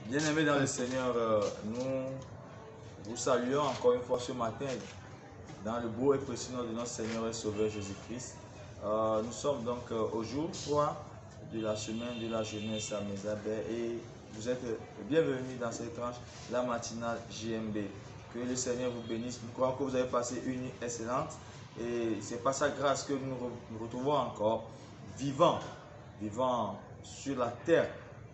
Bien-aimés dans le Seigneur, nous vous saluons encore une fois ce matin dans le beau et précieux nom de notre Seigneur et Sauveur Jésus-Christ. Nous sommes donc au jour 3 de la semaine de la jeunesse à Mézabé et vous êtes bienvenus dans cette tranche, la matinale JMB. Que le Seigneur vous bénisse. Nous croyons que vous avez passé une nuit excellente et c'est par sa grâce que nous retrouvons encore vivants sur la terre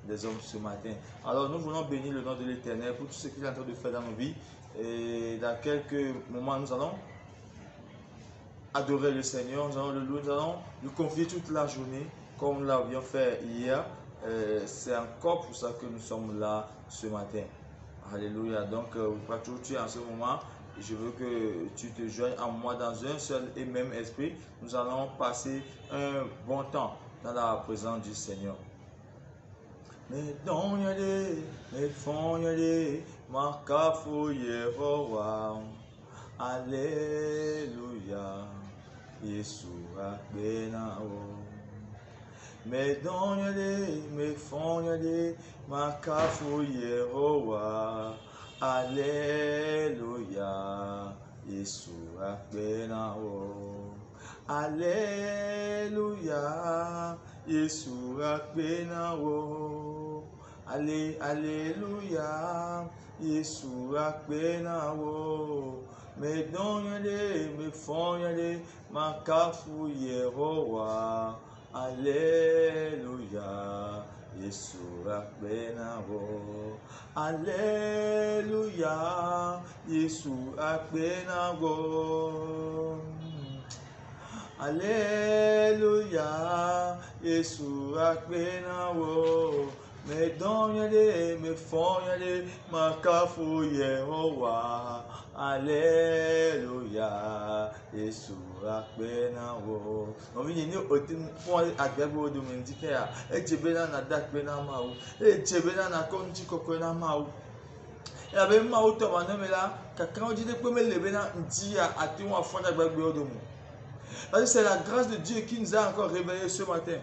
des hommes ce matin. Alors nous voulons bénir le nom de l'Éternel pour tout ce qu'il est en train de faire dans nos vies. Et dans quelques moments, nous allons adorer le Seigneur, nous allons le louer, nous allons lui confier toute la journée comme nous l'avions fait hier. C'est encore pour ça que nous sommes là ce matin. Alléluia. Donc, partout où tu es en ce moment, je veux que tu te joignes à moi dans un seul et même esprit. Nous allons passer un bon temps dans la présence du Seigneur. Mais dans yale, mais fond yale, ma kafou Yehowa, Alléluia, Yeshua benao. Mais dans yale, mais fond yale, ma kafou Yehowa, Alléluia, Yeshua benao. Alléluia, Yeshua benao. Alléluia, Yeshua benao. Mais dans yale, me font yale, ma kafou Yehowa. Alléluia, Yeshua benao. Alléluia, Yeshua benao. Alléluia, Yeshua benao. Mais dans yale, me font yale, ma kafou Yehowa. Alléluia, Yeshua benao. On vient de pour agabo de mendikea. Et jebena na dak bena maou. Et jebena na konti kokona maou. Et avec maou to mané là, quand on dit de premier lever na ndia ati on afon agabo de mou. Parce que c'est la grâce de Dieu qui nous a encore réveillés ce matin.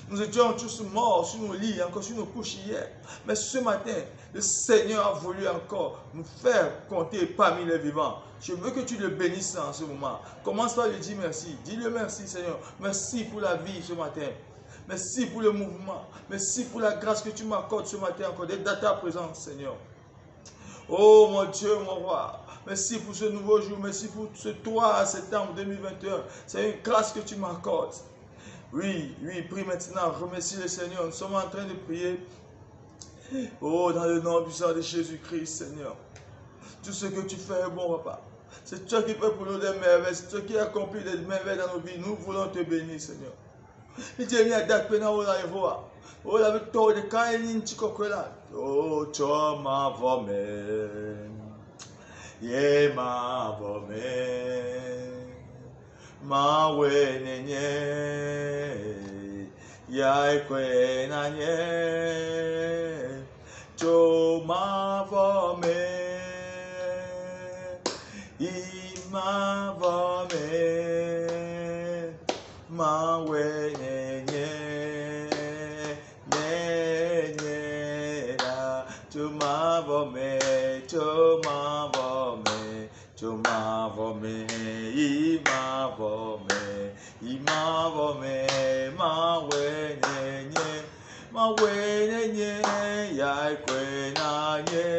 Nous étions tous morts sur nos lits, encore sur nos couches hier. Mais ce matin, le Seigneur a voulu encore nous faire compter parmi les vivants. Je veux que tu le bénisses en ce moment. Commence par lui dire merci. Dis-le merci Seigneur. Merci pour la vie ce matin. Merci pour le mouvement. Merci pour la grâce que tu m'accordes ce matin encore d'être dans ta présence Seigneur. Oh mon Dieu, mon roi. Merci pour ce nouveau jour. Merci pour ce 3 septembre 2021. C'est une grâce que tu m'accordes. Oui, prie maintenant. Remercie le Seigneur. Nous sommes en train de prier. Oh, dans le nom puissant de Jésus-Christ, Seigneur. Tout ce que tu fais est bon, papa. C'est toi qui fais pour nous des merveilles. C'est toi qui accomplis des merveilles dans nos vies. Nous voulons te bénir, Seigneur. Il dit, il y a des peines au laïvo. Oh, la victoire de Kaïnin Tikokwela. Oh, toi, ma vomé. Ye ma vomé. Ma wenenye. Ya ekwe nanye. To ma vomé. Ima vomé. Ma wenenye. To ma vomé. To ma vomé. To ma vomé. Ima vomé. Ima vomé. Ma wenenye. Ma wenenye. Ya ekwe nanye.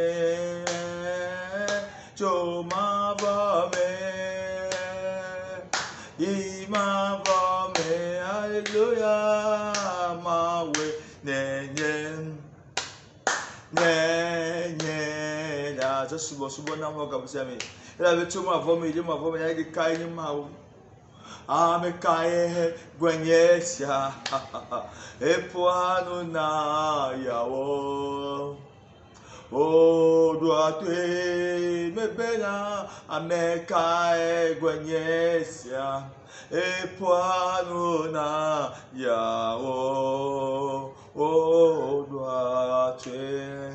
To ma vomé. Ima vomé. Alléluia. Ma wenenye. Ça subo na mo ka busami la vetu ma vomi de ma vomi ya de kai ni ma o a me kai gwenyesia e poano na ya o do atwe me bena a me kai gwenyesia e poano na ya o do atwe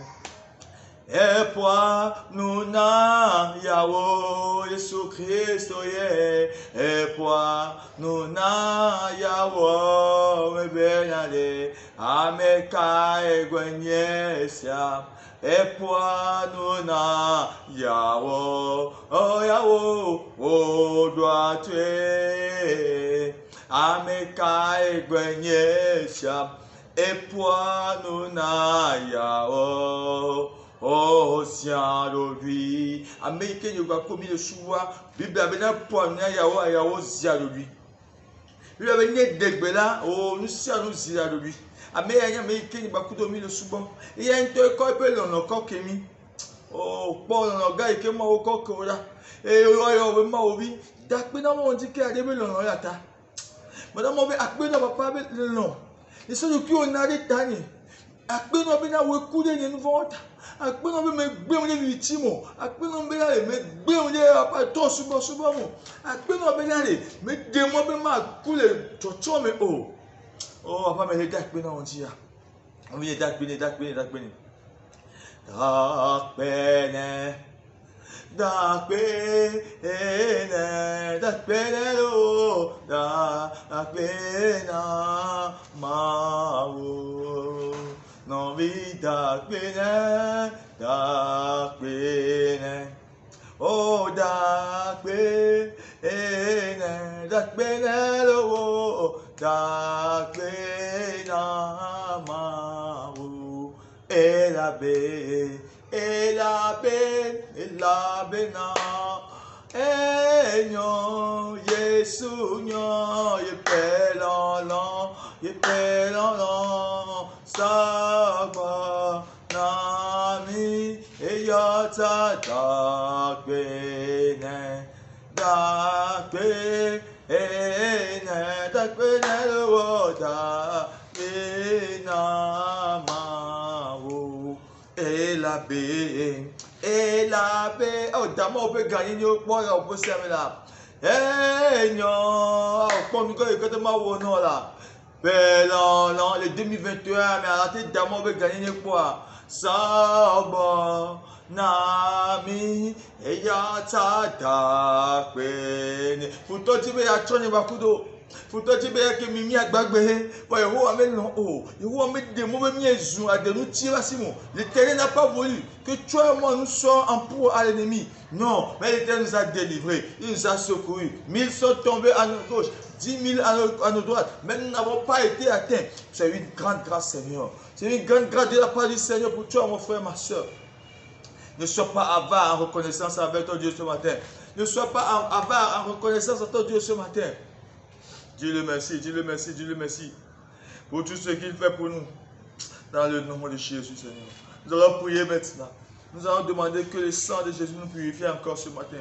e poi nuna yawo Yesu Kristo ye e poi nuna yawo me benale Ameka egwenyesia. Epoanuna yawo, oh yawo, oh doatwe. Ameka egwenyesia. Epoanuna yawo. Oh, Ziadoui. Américain, il va commis le choix. Bible a bien poigné Yawo Ziadoui. Il a bien dégbela. Oh, nous sommes Ziadoui. Américain, il va commis le choix. Il y a un truc qui peut le corps qui mis. Oh, Paul, le gars, qui m'a au corps que là. Et il m'a oublié. D'accord, on dit qu'il y a des belles là. Madame, on va pas le nom. Et c'est le qui on a des tannes. Akpe no bena we kude ni nvota akpe no be me gbe mo le timo akpe no be le me gbe mo le apa to subo mo akpe no be le me de mo be ma kule chocho me apa me le akpe no on dia on vient dakpe ne lo dakpe na mawo no vi dakpene oh dakpene lo dakpena mawo elabe na Enyo Yesu nyo ye pelon sagba nami eyata dakpe lo dakpena mawo elabe oh dama on peut gagner ni on peut servir là non pour nous quand ma wono là non le 2021 mais arrêtez dama on peut gagner ni quoi sabo nami eyata dakpene pour toi tu veux ya choni bakudo pour toi tu veux que mimi agbagbe pour yo ame non yo ame de mo mi ezun ade nous tire simo l'Éternel n'a pas voulu que toi et moi nous soyons en proie à l'ennemi non mais l'Éternel nous a délivrés il nous a secourus 1000 sont tombés à notre gauche 10 000 à notre droite mais nous n'avons pas été atteints. C'est une grande grâce Seigneur, c'est une grande grâce de la part du Seigneur pour toi mon frère ma soeur. Ne sois pas avare en reconnaissance avec ton Dieu ce matin. Ne sois pas avare en reconnaissance avec ton Dieu ce matin. Dis-le merci pour tout ce qu'il fait pour nous. Dans le nom de Jésus, Seigneur. Nous allons prier maintenant. Nous allons demander que le sang de Jésus nous purifie encore ce matin.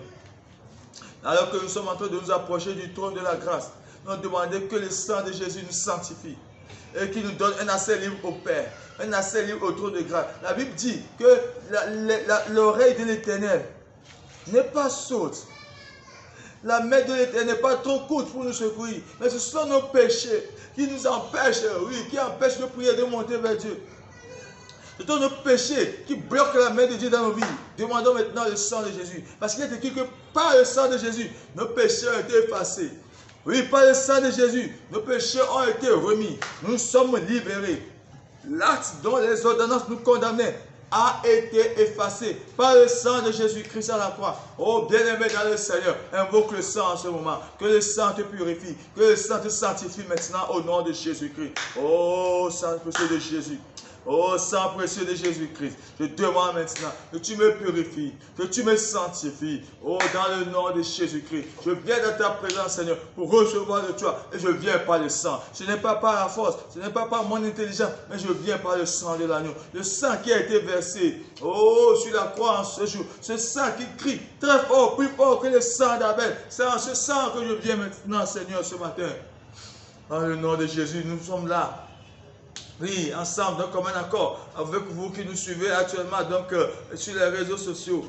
Alors que nous sommes en train de nous approcher du trône de la grâce, nous allons demander que le sang de Jésus nous sanctifie et qu'il nous donne un accès libre au Père, un accès libre au trône de grâce. La Bible dit que l'oreille de l'Éternel n'est pas sourde. La main de l'Éternel n'est pas trop courte pour nous secourir. Mais ce sont nos péchés qui nous empêchent, qui empêchent de prier, de monter vers Dieu. Ce sont nos péchés qui bloquent la main de Dieu dans nos vies. Demandons maintenant le sang de Jésus. Parce qu'il est écrit que par le sang de Jésus, nos péchés ont été effacés. Oui, par le sang de Jésus, nos péchés ont été remis. Nous sommes libérés. L'acte dont les ordonnances nous condamnaient a été effacé par le sang de Jésus-Christ à la croix. Oh bien-aimé dans le Seigneur, invoque le sang en ce moment. Que le sang te purifie, que le sang te sanctifie maintenant au nom de Jésus-Christ. Oh sang précieux de Jésus. Oh sang précieux de Jésus-Christ, je demande maintenant que tu me purifies, que tu me sanctifies. Oh, dans le nom de Jésus-Christ, je viens dans ta présence, Seigneur, pour recevoir de toi. Et je viens par le sang. Ce n'est pas par la force, ce n'est pas par mon intelligence, mais je viens par le sang de l'agneau. Le sang qui a été versé, oh, sur la croix en ce jour. Ce sang qui crie très fort, plus fort que le sang d'Abel. C'est en ce sang que je viens maintenant, Seigneur, ce matin. Dans le nom de Jésus, nous sommes là. Oui, ensemble, donc comme un accord, avec vous qui nous suivez actuellement donc, sur les réseaux sociaux.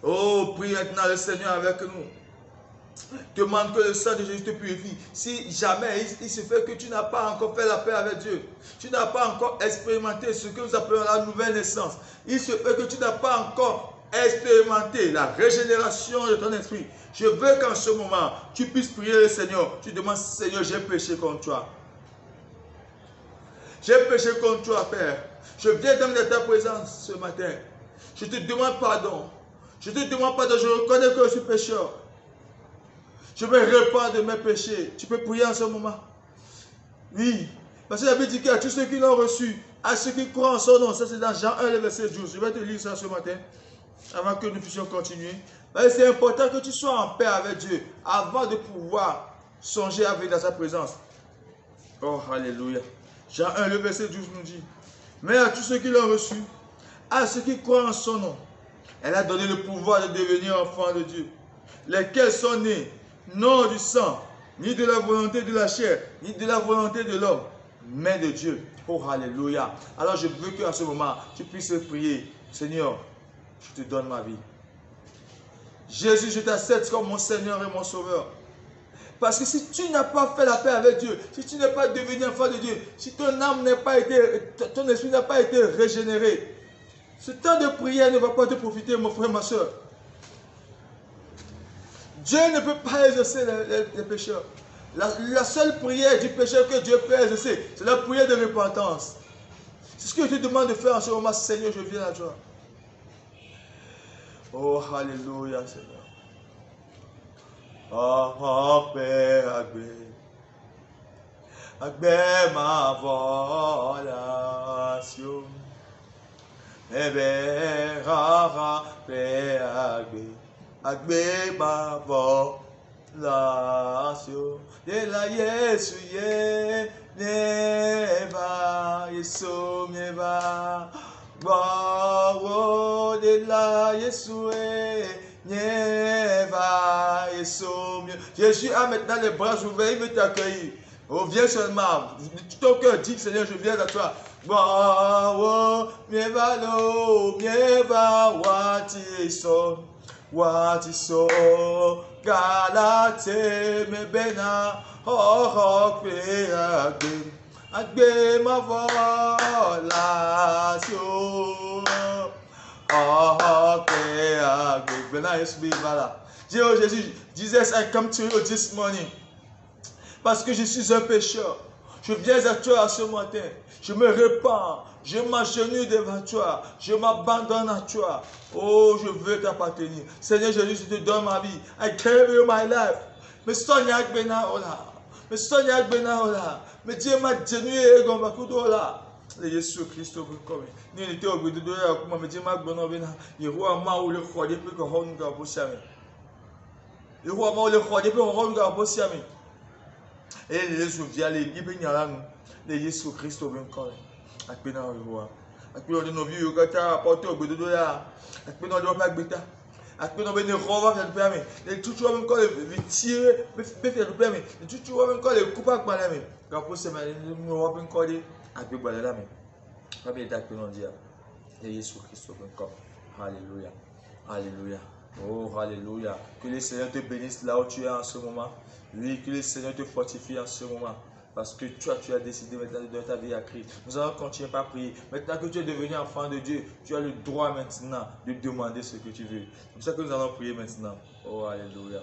Oh, prie maintenant le Seigneur avec nous. Demande que le sang de Jésus te purifie. Si jamais il se fait que tu n'as pas encore fait la paix avec Dieu, tu n'as pas encore expérimenté ce que nous appelons la nouvelle naissance, il se fait que tu n'as pas encore expérimenté la régénération de ton esprit, je veux qu'en ce moment, tu puisses prier le Seigneur. Tu demandes, Seigneur, j'ai péché contre toi. J'ai péché contre toi, Père. Je viens dans ta présence ce matin. Je te demande pardon. Je te demande pardon. Je reconnais que je suis pécheur. Je me répands de mes péchés. Tu peux prier en ce moment? Oui. Parce que la Bible dit qu'à tous ceux qui l'ont reçu, à ceux qui croient en son nom, ça c'est dans Jean 1, le verset 12. Je vais te lire ça ce matin, avant que nous puissions continuer. C'est important que tu sois en paix avec Dieu, avant de pouvoir songer à venir dans sa présence. Oh, alléluia. Jean 1, le verset 12 nous dit, mais à tous ceux qui l'ont reçu, à ceux qui croient en son nom, elle a donné le pouvoir de devenir enfants de Dieu, lesquels sont nés, non du sang, ni de la volonté de la chair, ni de la volonté de l'homme, mais de Dieu. Oh, alléluia. Alors je veux qu'à ce moment, tu puisses prier, Seigneur, je te donne ma vie. Jésus, je t'accepte comme mon Seigneur et mon Sauveur. Parce que si tu n'as pas fait la paix avec Dieu, si tu n'es pas devenu enfant de Dieu, si ton âme n'a pas été, ton esprit n'a pas été régénéré, ce temps de prière ne va pas te profiter, mon frère, ma soeur. Dieu ne peut pas exaucer les pécheurs. La seule prière du pécheur que Dieu peut exaucer, c'est la prière de repentance. C'est ce que je te demande de faire en ce moment, Seigneur, je viens à toi. Oh, alléluia, Seigneur. Oh, Père, agbe ma volation. Ebe rara Père, agbe ma volation. De la Yesu ye neva Yesu neva. Wow, de la Yesu neva Yesu. Jésus a maintenant les bras ouverts, il veut t'accueillir. Oh, viens seulement. Ton cœur dit, Seigneur, je viens à toi. Wow, neva lo, neva watiso, galate me bena, oh, agbe ma volation. Oh, agbe, bena yesu vala. Dis oh Jésus, Jesus, I come to you this morning. Parce que je suis un pécheur. Je viens à toi ce matin. Je me répands. Je m'agenouille devant toi. Je m'abandonne à toi. Oh, je veux t'appartenir. Seigneur Jésus, je te donne ma vie. I give you my life. Me sonyak bena ola. Me sonyak bena ola. Me Dieu m'a genouillé et gomba kudola. Le Jésus Christ au comme. Ni était au bout de deux heures. Comment me Dieu m'a bono bena. Yehowa ma ou le khode pe ko hon ga bosiame. Yehowa ma ou le khode pe ko hon ga bosiame. Et les souviens les les Jésus Christ au encore. Akpena owa. Akpena de nos vies kata apporter au bout de doya. Akpena de pas gbeta. Akpena be ne rova faire permis. Les tout tu encore les tirer, be faire permis. Les tout tu encore les couper avec malami. Quand pour se mettre nous va encore des avec balala mais. Pas bien akpena dia. Les Jésus Christ au encore. Alléluia. Alléluia. Oh, alléluia. Que le Seigneur te bénisse là où tu es en ce moment. Oui, que le Seigneur te fortifie en ce moment. Parce que toi, tu as décidé maintenant de donner ta vie à Christ. Nous allons continuer par prier. Maintenant que tu es devenu enfant de Dieu, tu as le droit maintenant de demander ce que tu veux. C'est pour ça que nous allons prier maintenant. Oh, alléluia.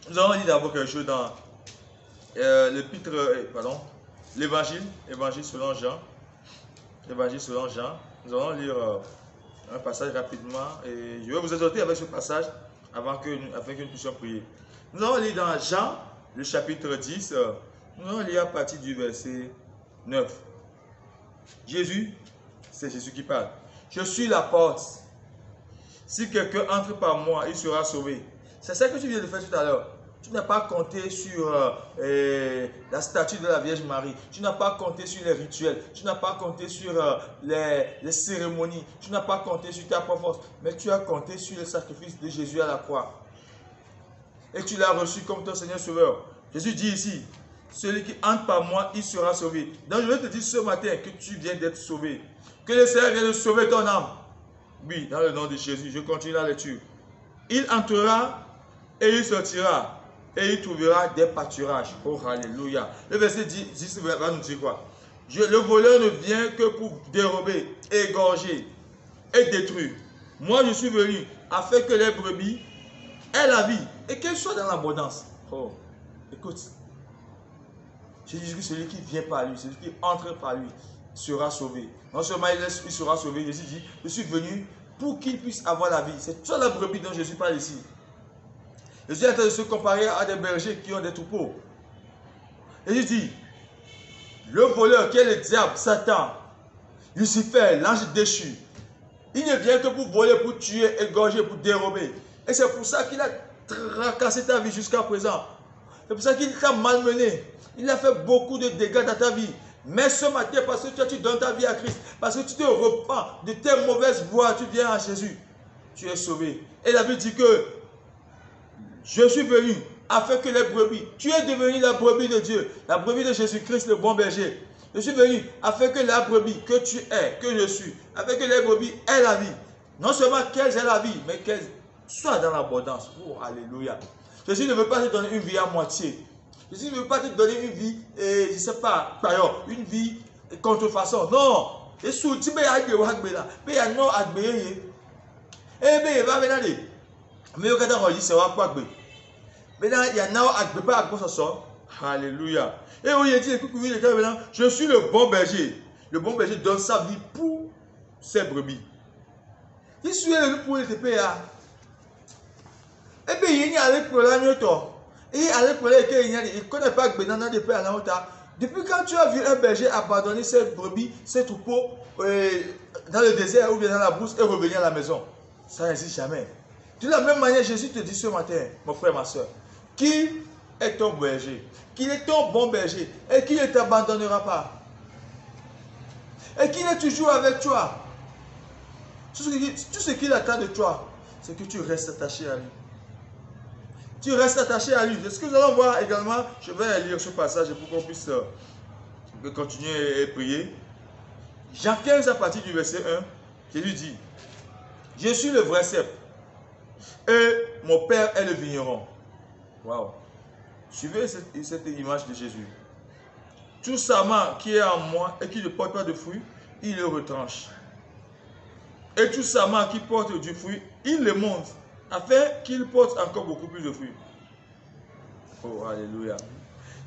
Nous allons lire d'abord quelque chose dans l'évangile selon Jean. L'évangile selon Jean. Nous allons lire un passage rapidement. Et je vais vous exhorter avec ce passage afin que nous puissions prier. Nous allons lire dans Jean, le chapitre 10. Nous allons lire à partir du verset 9. Jésus, c'est Jésus qui parle. Je suis la porte. Si quelqu'un entre par moi, il sera sauvé. C'est ça que tu viens de faire tout à l'heure. Tu n'as pas compté sur la statue de la Vierge Marie. Tu n'as pas compté sur les rituels. Tu n'as pas compté sur les cérémonies. Tu n'as pas compté sur ta propre force. Mais tu as compté sur le sacrifice de Jésus à la croix. Et tu l'as reçu comme ton Seigneur Sauveur. Jésus dit ici, celui qui entre par moi, il sera sauvé. Donc je vais te dire ce matin que tu viens d'être sauvé. Que le Seigneur vient de sauver ton âme. Oui, dans le nom de Jésus, je continue la lecture. Il entrera et il sortira et il trouvera des pâturages. Oh, alléluia. Le verset 10 va nous dire quoi? Le voleur ne vient que pour dérober, égorger et détruire. Moi, je suis venu afin que les brebis aient la vie et qu'elles soient dans l'abondance. Oh, écoute. Jésus, celui qui vient par lui, celui qui entre par lui, sera sauvé. Non seulement il sera sauvé, Jésus dit, je suis venu pour qu'il puisse avoir la vie. C'est ça la brebis dont Jésus parle ici. Jésus est en train de se comparer à des bergers qui ont des troupeaux. Jésus dit, le voleur qui est le diable, Satan, Lucifer, l'ange déchu, il ne vient que pour voler, pour tuer, égorger, pour dérober. Et c'est pour ça qu'il a tracassé ta vie jusqu'à présent. C'est pour ça qu'il t'a malmené. Il a fait beaucoup de dégâts dans ta vie. Mais ce matin, parce que tu donnes ta vie à Christ, parce que tu te repens de tes mauvaises voies, tu viens à Jésus, tu es sauvé. Et la Bible dit que je suis venu afin que les brebis, tu es devenu la brebis de Dieu, la brebis de Jésus-Christ, le bon berger. Je suis venu afin que la brebis que tu es, que je suis, afin que les brebis aient la vie. Non seulement qu'elles aient la vie, mais qu'elles soient dans l'abondance. Oh, alléluia. Jésus ne veut pas te donner une vie à moitié. Jésus ne veut pas te donner une vie, je ne sais pas, une vie contrefaçon. Non. Jésus, tu peux aller là. Mais il y a non à gagner. Eh bien, il va venir. Mais il y a un c'est quoi. Maintenant, il y a non à gagner, pas à quoi ça sort. Alléluia. Et oui, il dit, écoute, je suis le bon berger. Le bon berger donne sa vie pour ses brebis. Il suit le pour les TPA. Et puis, il y a les problèmes. Et avec il ne connaît pas que Benana de Père à la hauteur. Depuis quand tu as vu un berger abandonner ses brebis, ses troupeaux dans le désert ou bien dans la brousse et revenir à la maison? Ça n'existe jamais. De la même manière, Jésus te dit ce matin, mon frère, ma soeur, qui est ton berger, qu'il est ton bon berger et qu'il ne t'abandonnera pas. Et qu'il est toujours avec toi. Tout ce qu'il attend de toi, c'est que tu restes attaché à lui. Tu restes attaché à lui. C'est ce que nous allons voir également. Je vais lire ce passage pour qu'on puisse continuer et prier. Jean 15 à partir du verset 1, Jésus dit, je suis le vrai cep et mon père est le vigneron. Waouh. Suivez cette image de Jésus. Tout sarment qui est en moi et qui ne porte pas de fruit, il le retranche. Et tout sarment qui porte du fruit, il le monte, afin qu'il porte encore beaucoup plus de fruits. Oh, alléluia.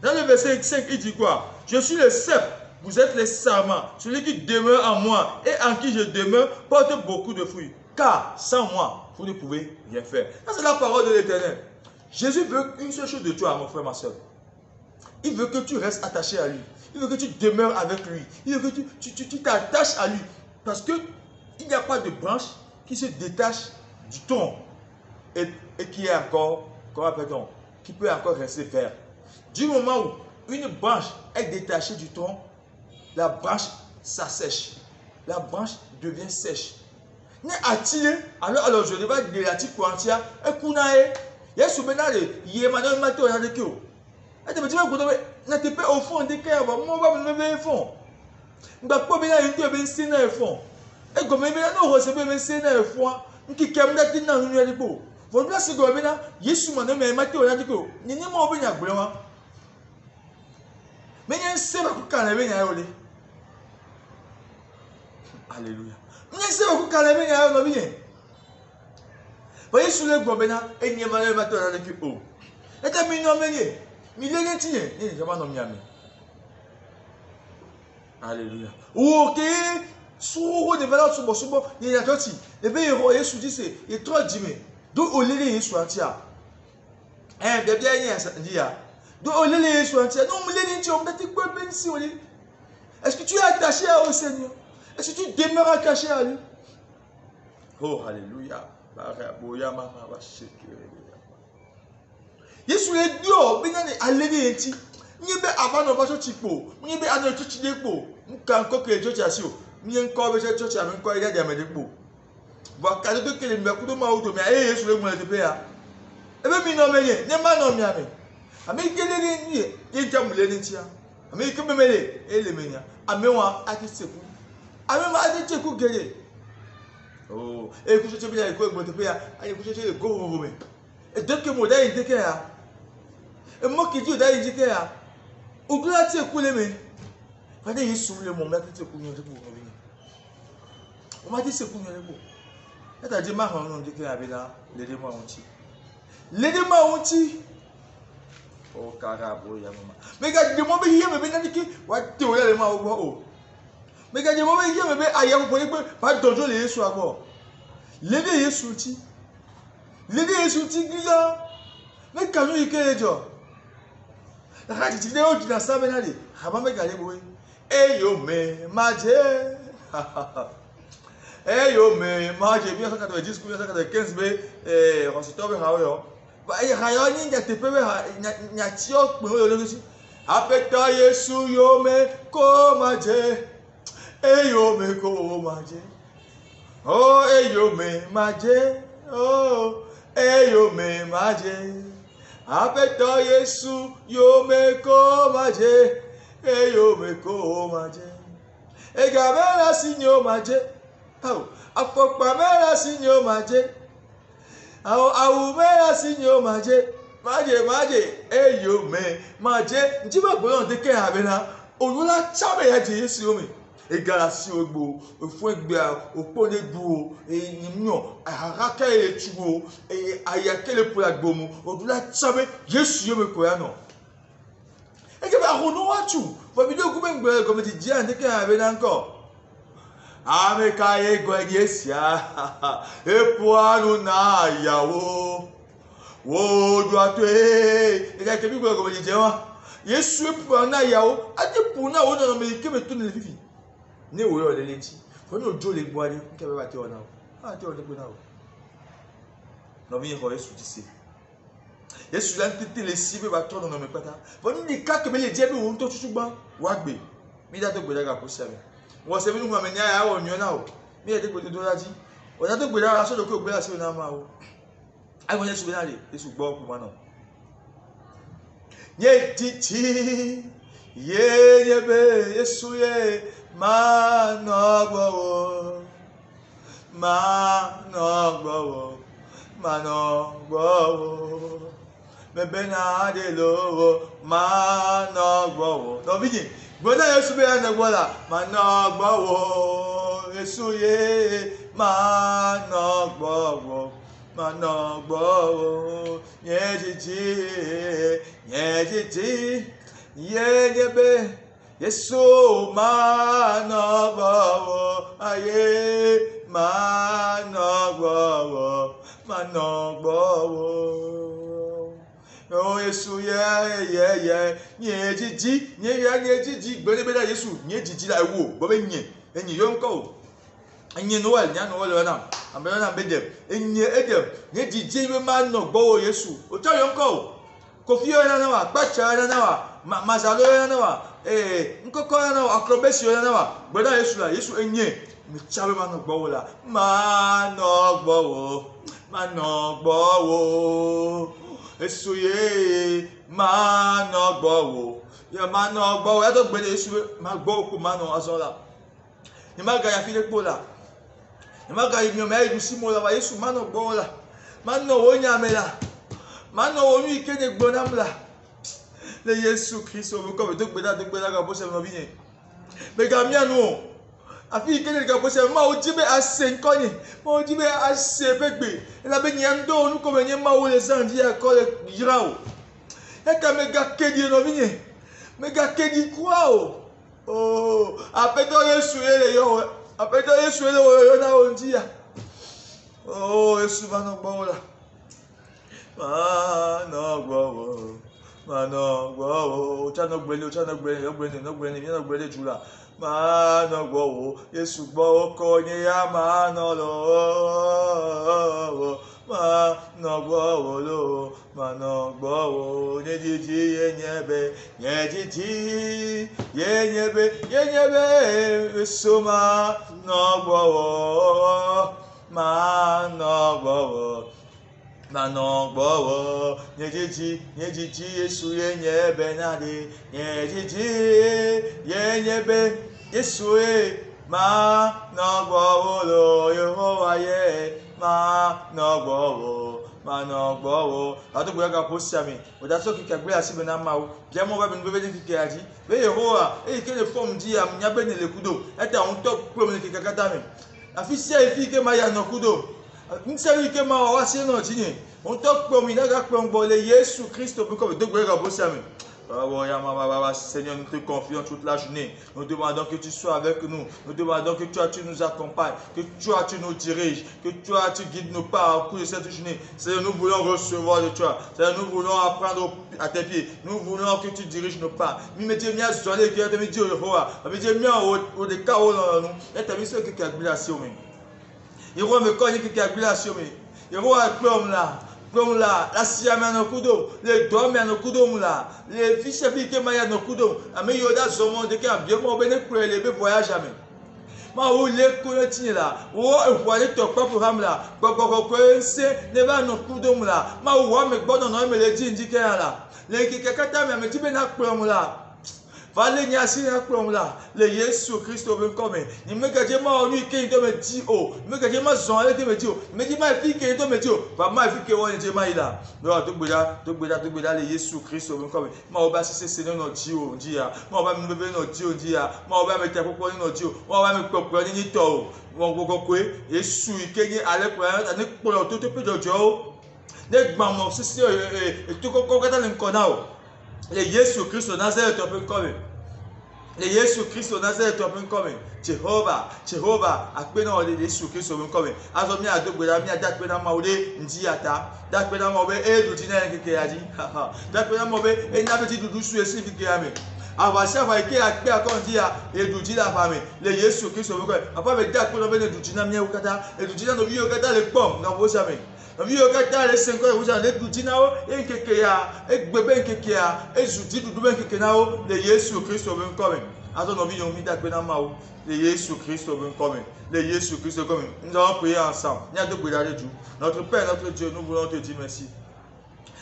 Dans le verset 5, il dit quoi? Je suis le cep, vous êtes les sarments. Celui qui demeure en moi et en qui je demeure porte beaucoup de fruits. Car sans moi, vous ne pouvez rien faire. Ça, c'est la parole de l'Éternel. Jésus veut une seule chose de toi, mon frère, ma soeur. Il veut que tu restes attaché à lui. Il veut que tu demeures avec lui. Il veut que tu t'attaches à lui. Parce qu'il n'y a pas de branche qui se détache du tronc. Et qui est encore, comment appelle-t-on, qui peut encore rester vert. Du moment où une branche est détachée du tronc, la branche s'assèche. La branche devient sèche. Alors je ne vais pas dire la petite quantia, et kunae, il y a souvent il y a maintenant matin on a des kio. Et tu me dis que tu pas au fond des cas, moi va me lever au fond. Bah pas bien une tu bien sénat au fond. Et comme bien nous recevons bien sénat au fond, qui kamda tina nous aller beau. Voilà ce que bien Yesu maintenant mais matin on a dit que ni moi bien gblema. Mais il y a un sénat qui quand bien ya olé. Alléluia. Mais c'est beaucoup quand même il y a un bien. Voyez sur le gobena et n'y a pas de matin dans le cul. Et t'as mis non mais il est tiens, il n'y a pas non miami. Alléluia. Ok, sur de valeur sur bon, il y a tout si. Et bien Yesu dit c'est il trop dimé. Donc au lélé Yesu antia. Bien il y a ça dit ya. Donc au lélé Yesu antia. Non mais lélé tu on peut te quoi ben si on est. Est-ce que tu es attaché au Seigneur? Est-ce que tu demeures attaché à lui? Oh, alléluia. Yesu est dio, bien allé enti. Ni be avant no baso tipo, ni be ano chichi depo. Nka nko ke jochi asio. Ni nko be jochi ame nko ida dia me depo. Ba ka de ke le me kudo ma udo me aye Yesu le mo le pe ya. E be mi no me ye, ne ma no mi ame. Ame ke le ni ye jam le ni tia. Ame ke me mele e le menya. Ame wa ati seku. Ame ma ati seku gele. Oh, et que je te dis que je te paye, et que je te dis que je et dès que mon d'ailleurs indiqué là, et moi qui dis d'ailleurs indiqué là, au delà de ce que les mains, quand il est sous le moment que tu peux nous dire pour venir, on m'a dit c'est pour nous le beau. Et t'as dit ma on indiqué avec là, les deux mois onti, oh carabo ya maman. Mais regarde, de moi bien mais bien indiqué, ouais tu vois les mains au bout. Mais quand je me dis, mais ailleurs, vous pouvez pas donner les sous à bord. L'aider est souti. L'aider est souti, mais quand il est les gens. La radio, tu n'as pas ça, mais avant de gagner, oui. Eh yo, mais, madje. Eh yo, mais, madje, 1990, 1995, mais, on s'est tombé à eux. Il y a rien qui a été fait, il y a tio, apeta Yesu yo me komaje. Eh yo me komaje. Oh, eh yo me maje. Oh, eh yo me maje. Apeta Yesu yo me komaje. Eh yo me komaje. E gabela sinyo maje. Oh, afokpa mela sinyo maje. Au mela sinyo maje. Maje, eh yo me maje. Njiba boyo ndeke abena. Oyula chabe ya je Yesu yo me. Egalasi ogbo, ofun egbe opo ne du o, enimyo, araka ele tubo, ayakele po agbomu, odula chabe Yesu yo me koya no. Eke ba hono watu, for video ku ngbe go me ti ji ande ke abena nko. Ameka ego egesia. Epo anu na yawo. Wo do atwe. Eke ke bi go me ti je wa. Yesu epo na yawo, ati pu na wo no me ke me tun le fifi. Ni wo yo le leti. Fo no jo le gbo ani, nke be ba ti ona o. Ah ti o le gbo na o. No mi ko Yesu ti se. Yesu lan tete le si be ba to no me pata. Fo ni ka ke be le je bi wo nto susugban wa gbe. Mi da to gbe daga ko se mi. Wo se mi nu ma me ni aya wo nyo na o. Mi e de gbe to daji. O da to gbe daga so do ko gbe la se na ma o. Ai wo Yesu be na le, Yesu gbo ku ma na. Ye titi. Ye be Yesu ye ma no gbo me be na de lo ma no gbo no bigi gboda Yesu be na gbo la ma no gbo Yesu ye ma no gbo ye jiji ye be Yesu manogbo aye manogbo oh Yesu ye jiji nye jiji gbele Yesu nye jiji la wo bo be nye enyi yo nko enyi no wal nya no wal na ambe na bedem enyi edem nye jiji be manogbo Yesu o to yo nko kofi yo na wa pacha na wa mazalo yo na wa nkoko ya na akrobesi ya na wa gbeda Yesu la Yesu enye mi chabe ma no gbowo la ma no gbowo Yesu ye ma no gbowo ya ma no gbowo ya to gbede Yesu ma gbowo ku ma no azola ni ma ga ya fi le pola ni ma ga mi o me idu simo la wa Yesu ma no gbowo la ma no wo nya me la ma no wo mi kede gbona mla le Yesu Christo mo ko be to gbeda ga bo se no bi yen be ga mi anu afi kede ga bo se ma o jibe ase nko ni ma o jibe ase pegbe la be nyan do onu ko be nyen ma wo le sandi e ko le yira o e ka me ga kedi no bi yen me ga kedi kwa o apeto Yesu ele yo apeto Yesu ele yo na o ndia oh Yesu ba no gbo la ma no gbo Mano gbo chano gbele jula mano gbo Yesu gbo ko ni ya mano lo mano gbo lo mano gbo ne jiji yenyebe Yesu mano gbo mano gbo Mano gbo nye jiji Yesu yenyebe nade nye jiji yenyebe Yesu mano gbo lo Yehowa ye mano gbo adu gbo ga posiami o da so ki ka gbe asibe na ma o je mo ba bi no be de ki aji be Yehowa ke le form ji am nya be ne le kudo eta on to pro me ki ka kata mi afi se ifi ke ma ya no kudo nseri ke ma wa se no jinye on to pe mi na ga pe ngbo le Yesu Christo bi ko be dogbe ga bo sami Seigneur, nous te confions toute la journée. Nous demandons que tu sois avec nous. Nous demandons que toi, tu nous accompagnes, que toi, tu nous diriges, que toi, tu guides nos pas au cours de cette journée. Seigneur, nous voulons recevoir de toi. Seigneur, nous voulons apprendre à tes pieds. Nous voulons que tu diriges nos pas. Nous mettons bien sur les cœurs, nous mettons au mettons bien au décor dans nous. Et tu as mis ce que tu as mis sur nous. Il y a me connaît que tu as mis sur nous. Il y a un là. Comme là, la siame no kudo, les doigts no kudo là, les fiches qui maya no kudo, mais yoda zomo de qui a bien mon béné pour les voyage jamais. Ma ou les connaître là, ou voyez ton propre ram là, c'est ne va no kudo là, ma ou me bon non me le dit indiqué là, les qui kata me dit ben akprom là. Valé nyasi na kplom la le Yesu Christ oben come ni me gaje ma onu ike ndo me di o me gaje ma zon ale me di o me di ma fi ke ndo me di o ba ma fi ke won je ma ila no to gbeda le Yesu Christ oben come ma oba sise se no di o di ya ma oba me bebe no di o di ya ma oba me te popo ni no di o ma oba me popo ni to o won gogo kwe Yesu ike ni ale po ani polo to pe jojo ne gba mo sise e to koko kata le nkona o le Yesu Christ o Nazareth oben come le Yesu Christ o Nazareth open coming. Jehovah, akpena o le Yesu Christ open coming. Azo mi adogbera mi adakpena ma ode ndi ata. Dakpena ma obe duti na keke yaji. Dakpena ma obe enya beti dudu su esi keke ame. Avasi ava ike akpe akondi ya eduji la fame. Le Yesu Christ open coming. Apa be dakpena be eduji na mi ukata. Eduji na no bi ukata le pom na wo jamais. Nous avons les 5 ans, vous avez dit nao, et kekeya, et bébé kekeya, et zoudi du double kekenao, le Yesu Christ au même commun. Alors nous avons mis d'accord mao, le Yesu Christ au même commun, le Yesu Christ au commun. Nous allons prier ensemble. Il y a deux brigades de Dieu. Notre Père, notre Dieu, nous voulons te dire merci.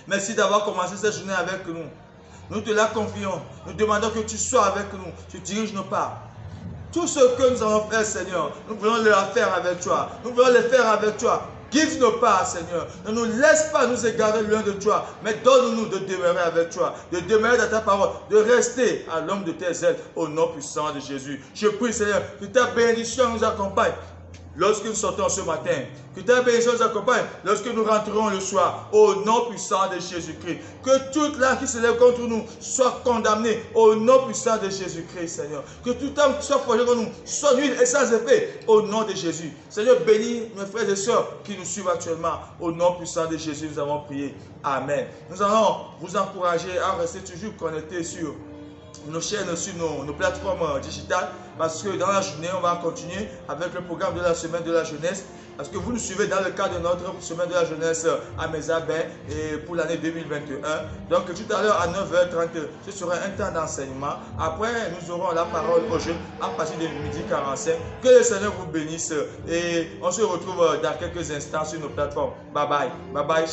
Merci d'avoir commencé cette journée avec nous. Nous te la confions. Nous demandons que tu sois avec nous. Tu diriges nos pas. Tout ce que nous allons faire, Seigneur, nous voulons le faire avec toi. Nous voulons le faire avec toi. Guide nos pas, Seigneur. Ne nous laisse pas nous égarer loin de toi, mais donne-nous de demeurer avec toi, de demeurer dans ta parole, de rester à l'ombre de tes ailes, au nom puissant de Jésus. Je prie, Seigneur, que ta bénédiction nous accompagne lorsque nous sortons ce matin. Que ta bénédiction nous accompagne lorsque nous rentrerons le soir, au nom puissant de Jésus-Christ. Que toute langue qui se lève contre nous soit condamnée au nom puissant de Jésus-Christ, Seigneur. Que toute âme qui soit forgée contre nous soit nulle et sans effet au nom de Jésus. Seigneur, bénis mes frères et sœurs qui nous suivent actuellement. Au nom puissant de Jésus, nous avons prié. Amen. Nous allons vous encourager à rester toujours connectés sur nos chaînes, sur nos plateformes digitales, parce que dans la journée, on va continuer avec le programme de la semaine de la jeunesse, parce que vous nous suivez dans le cadre de notre semaine de la jeunesse à Mézabin et pour l'année 2021. Donc tout à l'heure à 9h30, ce sera un temps d'enseignement. Après, nous aurons la parole aux jeunes à partir de 12h45. Que le Seigneur vous bénisse et on se retrouve dans quelques instants sur nos plateformes. Bye bye. Bye bye.